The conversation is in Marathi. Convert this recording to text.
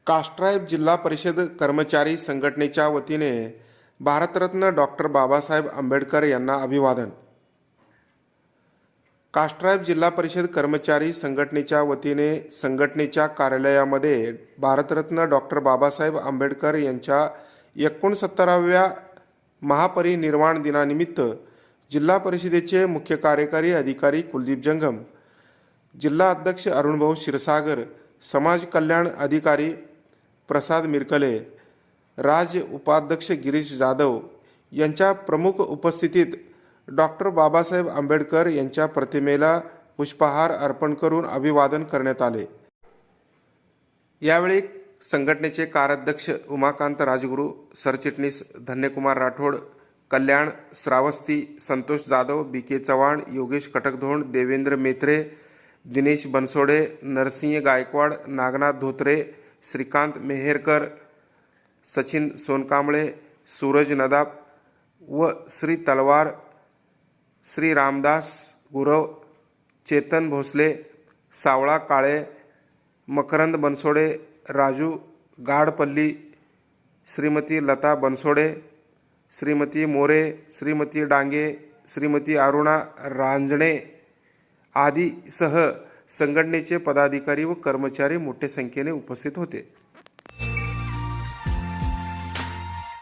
कास्ट्राईब जिल्हा परिषद कर्मचारी संघटनेच्या वतीने भारतरत्न डॉक्टर बाबासाहेब आंबेडकर यांना अभिवादन. कास्ट्राईब जिल्हा परिषद कर्मचारी संघटनेच्या वतीने संघटनेच्या कार्यालयामध्ये भारतरत्न डॉक्टर बाबासाहेब आंबेडकर यांच्या 69व्या महापरिनिर्वाण दिनानिमित्त जिल्हा परिषदेचे मुख्य कार्यकारी अधिकारी कुलदीप जंगम, जिल्हा अध्यक्ष अरुणभाऊ क्षीरसागर, समाज कल्याण अधिकारी प्रसाद मिरकले, राज्य उपाध्यक्ष गिरीश जाधव यांच्या प्रमुख उपस्थितीत डॉक्टर बाबासाहेब आंबेडकर यांच्या प्रतिमेला पुष्पहार अर्पण करून अभिवादन करण्यात आले. यावेळी संघटनेचे कार्याध्यक्ष उमाकांत राजगुरू, सरचिटणीस धन्यकुमार राठोड, कल्याण श्रावस्ती, संतोष जाधव, बी.के. चव्हाण, योगेश कटकधोंड, देवेंद्र मेत्रे, दिनेश बनसोडे, नरसिंह गायकवाड, नागनाथ धोत्रे, श्रीकांत मेहेरकर, सचिन सोनकांबळे, सूरज नदाब व श्री तलवार, श्री रामदास गुरव, चेतन भोसले, सावळा काळे, मकरंद बनसोडे, राजू गाडपल्ली, श्रीमती लता बनसोडे, श्रीमती मोरे, श्रीमती डांगे, श्रीमती अरुणा रांजणे आदी सह संघटनेचे पदाधिकारी व कर्मचारी मोठ्या संख्येने उपस्थित होते.